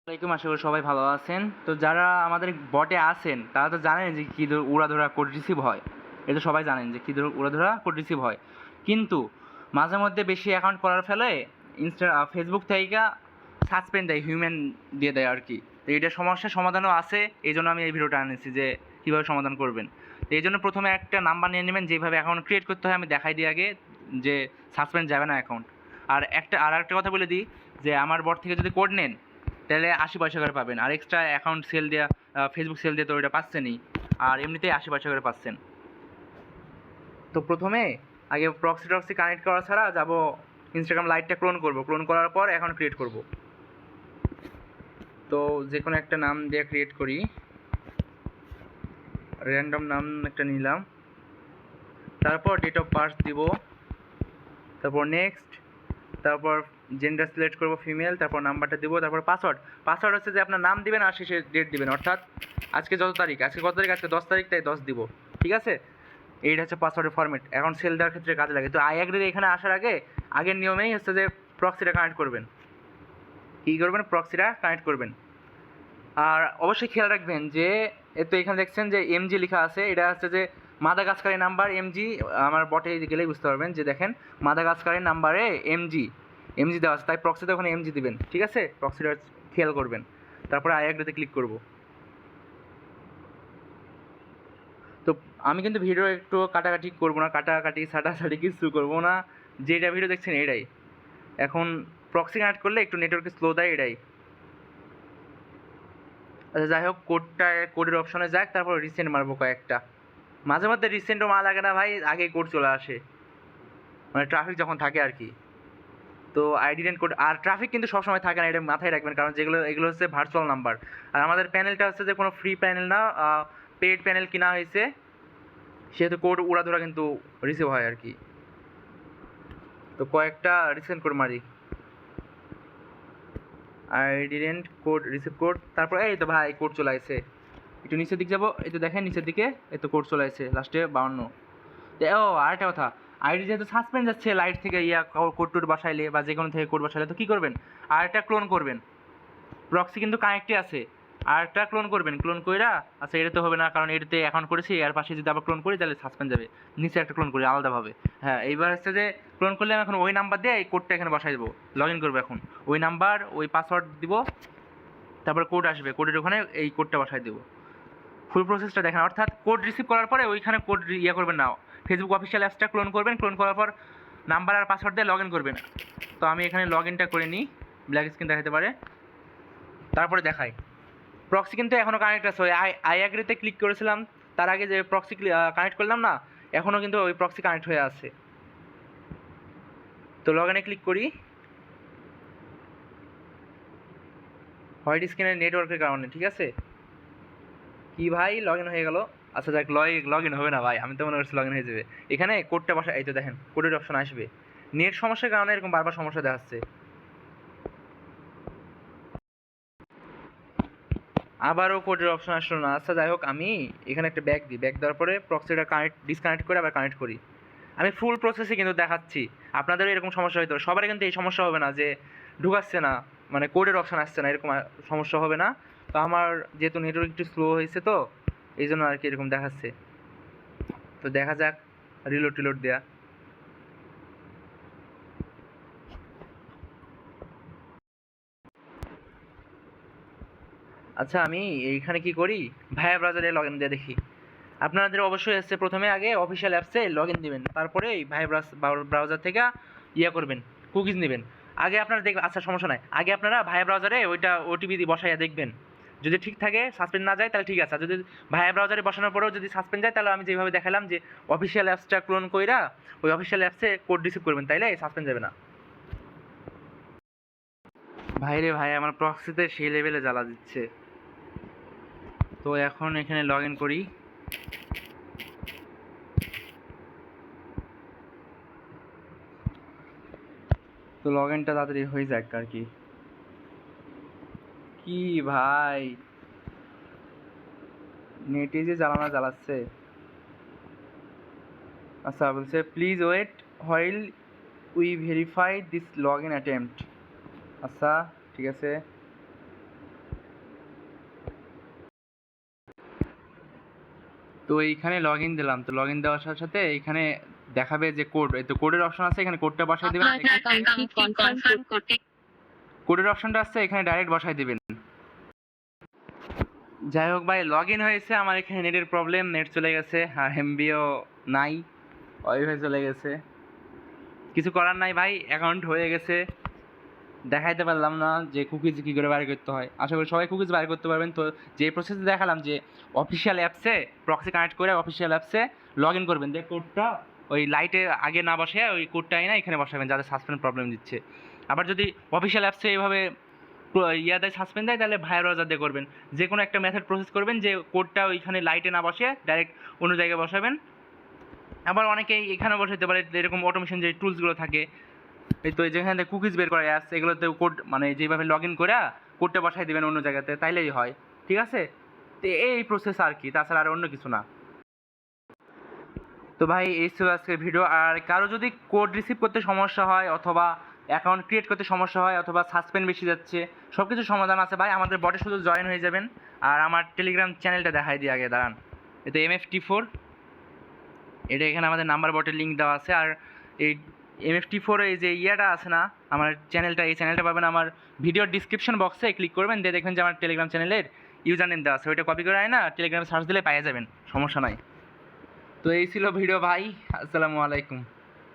আসসালামাইকুম, আশা করি সবাই ভালো আছেন। তো যারা আমাদের বটে আছেন তারা তো জানেন যে কী উড়াধুরা কোড রিসিভ হয়। এটা সবাই জানেন যে কী উড়াধুরা কোড রিসিভ হয়। কিন্তু মাঝে মধ্যে বেশি অ্যাকাউন্ট করার ফলে ফেসবুক থেকে সাসপেন্ড দেয়, হিউম্যান দিয়ে দেয় আর কি। তো এটা সমস্যার সমাধানও আছে, এই জন্য আমি এই ভিডিওটা আনেছি যে কীভাবে সমাধান করবেন। তো এই জন্য প্রথমে একটা নাম্বার নিয়ে নেবেন, যেভাবে অ্যাকাউন্ট ক্রিয়েট করতে হয় আমি দেখাই দিই আগে, যে সাসপেন্ড যাবে না অ্যাকাউন্ট। আর একটা কথা বলে দিই, যে আমার বট থেকে যদি কোড নেন তাহলে 80 পয়সা করে পাবেন, আর এক্সট্রা অ্যাকাউন্ট সেল দেওয়া, ফেসবুক সেল দিয়ে তো ওইটা পাচ্ছেনই, আর এমনিতেই 80 পয়সা করে পাচ্ছেন। তো প্রথমে আগে প্রক্সি কানেক্ট করা ছাড়া যাব ইনস্টাগ্রাম লাইটটা ক্লোন করার পর অ্যাকাউন্ট ক্রিয়েট করব। তো যে কোনো একটা নাম দিয়ে ক্রিয়েট করি, র্যান্ডম নাম একটা নিলাম, তারপর ডেট অফ বার্থ দিব, তারপর নেক্সট, তারপর জেন্ডার সিলেক্ট করবো ফিমেল, তারপর নাম্বারটা দিব, তারপর পাসওয়ার্ড হচ্ছে যে আপনার নাম দিবেন আর শেষে ডেট দিবেন, অর্থাৎ আজকে কত তারিখ, আজকে 10 তারিখ, তাই 10 দিব। ঠিক আছে, এইটা হচ্ছে পাসওয়ার্ডের ফরম্যাট, এখন সেল দেওয়ার ক্ষেত্রে কাজে লাগে। তো আই অ্যাগ্রি এখানে আসার আগে আগের নিয়মেই হচ্ছে যে প্রক্সিটা কানেক্ট করবেন। কী করবেন? প্রক্সিটা কানেক্ট করবেন। আর অবশ্যই খেয়াল রাখবেন যে তো এখানে দেখছেন যে এমজি লেখা আছে, এটা হচ্ছে যে মাদাগাস্কারি নাম্বার এমজি। আমার বটে গেলেই বুঝতে পারবেন যে দেখেন মাদাগাস্কারি নাম্বারে এমজি দেওয়া আছে, তাই প্রক্সিতে ওখানে এমজি দিবেন। ঠিক আছে, প্রক্সিটা খেয়াল করবেন। তারপরে আই অ্যাগ্রিতে ক্লিক করব। তো আমি কিন্তু ভিডিও একটু কাটাকাটি করবো না, কাটাকাটি ছাটাছাটি কিছু করবো না, যেটা ভিডিও দেখছেন এটাই। এখন প্রক্সি কানেক্ট করলে একটু নেটওয়ার্কে স্লো দেয়, এটাই। আচ্ছা যাই হোক, কোডের অপশনে যাক, তারপর রিসেন্ট মারবো কয়েকটা। মাঝে মধ্যে রিসেন্টও মারা লাগে না ভাই, আগে কোড চলে আসে, মানে ট্রাফিক যখন থাকে আর কি। তো আইডিডেন্ট কোড, আর ট্রাফিক কিন্তু সবসময় থাকে না, এটা মাথায় রাখবেন, কারণ এগুলো হচ্ছে ভার্চুয়াল নাম্বার। আর আমাদের প্যানেলটা হচ্ছে যে কোনো ফ্রি প্যানেল না, পেড প্যানেল কিনা হয়েছে, সেহেতু কোড উড়াধুরা কিন্তু রিসিভ হয় আর কি। তো কয়েকটা রিসেন্ট কোড মারি, আইডিডেন্ট কোড রিসিভ কোড, তারপর এই তো ভাই কোড চলে আসছে। একটু নিচের দিকে যাবো, এই তো দেখেন নিচের দিকে, এই তো কোড চলে আসছে লাস্টে 52। ও আরেকটা কথা, আইডি যেহেতু সাসপেন্ড যাচ্ছে লাইট থেকে কোড টোড বসাইলে বা যে কোনো থেকে কোড বসাইলে, তো কী করবেন? আরেকটা ক্লোন করবেন। প্রক্সি কিন্তু কানেক্টই আছে, আরেকটা ক্লোন করবেন। ক্লোন কইরা, আচ্ছা এটা তো হবে না কারণ এটাতে অ্যাকাউন্ট করেছি, এর পাশে যদি আবার ক্লোন করি তাহলে সাসপেন্ড যাবে। নিচে একটা ক্লোন করি আলাদাভাবে। হ্যাঁ, এইবার হচ্ছে যে ক্লোন করলে আমি এখন ওই নাম্বার দিয়ে এই কোডটা এখানে বসাই দেবো, লগ ইন করবো। এখন ওই নাম্বার, ওই পাসওয়ার্ড দিব, তারপর কোড আসবে, কোডের ওখানে এই কোডটা বসাই দেবো। ফুল প্রসেসটা দেখেন, অর্থাৎ কোড রিসিভ করার পরে ওইখানে কোড করবেন না, ফেসবুক অফিসিয়াল অ্যাপসটা ক্লোন করবেন, ক্লোন করার পর নাম্বার আর পাসওয়ার্ড দিয়ে লগ ইন করবেন। তো আমি এখানে লগ ইনটা করে নিই, ব্ল্যাক স্ক্রিন দেখাতে পারে, তারপরে দেখাই। প্রক্সি কিন্তু এখনও কানেক্ট আছে, ওই আই অ্যাগ্রিতে ক্লিক করেছিলাম তার আগে, যে প্রক্সি কানেক্ট করলাম না, এখনও কিন্তু ওই প্রক্সি কানেক্ট হয়ে আছে। তো লগ ইনে ক্লিক করি, হোয়াইট স্ক্রিনের নেটওয়ার্কের কারণে। ঠিক আছে, কি ভাই লগ ইন হয়ে গেল? আচ্ছা যাক, লগ ইন হবে না ভাই, আমি তো মনে করছি লগ ইন হয়ে যাবে। এখানে কোডটা বসা, এই তো দেখেন কোডের অপশন আসবে। নেট সমস্যার কারণে এরকম বারবার সমস্যা দেখাচ্ছে। আবারও কোডের অপশন আসলো না। আচ্ছা যাই হোক, আমি এখানে একটা ব্যাক দিই, ব্যাক দেওয়ার পরে প্রক্সিটা ডিসকানেক্ট করে আবার কানেক্ট করি। আমি ফুল প্রসেসে কিন্তু দেখাচ্ছি, আপনাদেরও এরকম সমস্যা হইতে পারে, সবারই কিন্তু এই সমস্যা হবে না যে ঢুকাচ্ছে না, মানে কোডের অপশন আসছে না, এরকম সমস্যা হবে না। তো আমার যেহেতু নেটওয়ার্ক একটু স্লো হয়েছে, তো এই জন্য আর কি এরকম দেখাচ্ছে। তো দেখা যাক, রিলোড দেয়া। আচ্ছা আমি এইখানে কি করি, ভায়া ব্রাউজারে লগ ইন দিয়ে দেখি। আপনাদের অবশ্যই এসছে, প্রথমে আগে অফিসিয়াল অ্যাপসে লগ ইন দেবেন, তারপরে এই ভাই ব্রাউজার থেকে করবেন, কুকিজ নেবেন। আগে আপনারা দেখবেন, আচ্ছা সমস্যা নাই, আগে আপনারা ভাইয়া ব্রাউজারে ওইটা ওটিপি দিয়ে বসাইয়া দেখবেন, যদি ঠিক থাকে সাসপেন্ড না যায় তাহলে ঠিক আছে। আর যদি ভাইয়া ব্রাউজারে বসানোর পরেও যদি সাসপেন্ড যায়, তাহলে আমি যেভাবে দেখালাম যে অফিসিয়াল অ্যাপসটা ক্লোন কইরা ওই অফিসিয়াল অ্যাপসে কোড রিসিভ করবেন, তাইলে সাসপেন্ড যাবে না। ভাইরে ভাই, আমার প্রক্সিতে সেই লেভেলে জ্বালা দিচ্ছে। তো এখন এখানে লগ ইন করি, তো লগ ইনটা তাড়াতাড়ি হয়ে যাক আর কি। কি ভাই, নেটে যে জ্বালাচ্ছে। আচ্ছা বলছে please wait while we verify this log in attempt. আচ্ছা ঠিক আছে, তো এইখানে লগ ইন দিলাম, তো লগ ইন দেওয়ার সাথে সাথে এইখানে দেখাবে যে কোড, এই তো কোডের অপশন আছে, এখানে কোডটা বসাই দিবেন। আপনার অ্যাকাউন্টটি কনফার্ম করতে কোডের অপশনটা আছে, এখানে ডাইরেক্ট বসাই দিবেন। যাই হোক ভাই, লগ ইন হয়েছে, আমার এখানে নেটের প্রবলেম, নেট চলে গেছে আর এমবিও নাই, ওয়াইফাই চলে গেছে। কিছু করার নাই ভাই, অ্যাকাউন্ট হয়ে গেছে। দেখাইতে পারলাম না যে কুকিজ কী করে বাইর করতে হয়, আশা করি সবাই কুকিজ বাইর করতে পারবেন। তো যে প্রসেসে দেখালাম যে অফিসিয়াল অ্যাপসে প্রক্সি কানেক্ট করে অফিসিয়াল অ্যাপসে লগ ইন করবেন, যে কোডটা ওই লাইটে আগে না বসে ওই কোডটাই না এখানে বসাবেন যাদের সাসপেন্ড প্রবলেম দিচ্ছে। আবার যদি অফিসিয়াল অ্যাপসে এইভাবে ইয়া দেয়, সাসপেন্ড দেয়, তাহলে ভাইয়ের ব্রাউজার দিয়ে করবেন। যে কোনো একটা মেথড প্রসেস করবেন যে কোডটা ওইখানে লাইটে না বসে ডাইরেক্ট অন্য জায়গায় বসাবেন। আবার অনেকেই এখানে বসাতে পারে, এরকম অটোমেশন যে টুলসগুলো থাকে, এই তো যেখানে কুকিজ বের করা অ্যাপস, এগুলোতে কোড মানে যেভাবে লগ ইন করে কোডটা বসাই দেবেন অন্য জায়গাতে, তাইলেই হয়। ঠিক আছে, তো এই প্রসেস আর কি, তাছাড়া আর অন্য কিছু না। তো ভাই এই ছিল আজকের ভিডিও। আর কারো যদি কোড রিসিভ করতে সমস্যা হয়, অথবা অ্যাকাউন্ট ক্রিয়েট করতে সমস্যা হয়, অথবা সাসপেন্ড বেশি যাচ্ছে, সব কিছু সমাধান আছে ভাই, আমাদের বটে শুধু জয়েন হয়ে যাবেন। আর আমার টেলিগ্রাম চ্যানেলটা দেখাই দিই আগে, দাঁড়ান। এটা MFT4, এটা এখানে আমাদের নাম্বার বটের লিঙ্ক দেওয়া আছে। আর এই MFT4 এই যে ইয়াটা আছে না আমার চ্যানেলটা, এই চ্যানেলটা পাবেন আমার ভিডিওর ডিসক্রিপশন বক্সে, ক্লিক করবেন, দিয়ে দেখবেন যে আমার টেলিগ্রাম চ্যানেলের ইউজার নেম দেওয়া আছে, ওইটা কপি করে আয় না টেলিগ্রামে সার্চ দিলে পেয়ে যাবেন, সমস্যা নাই। তো এই ছিল ভিডিও ভাই, আসসালামু আলাইকুম।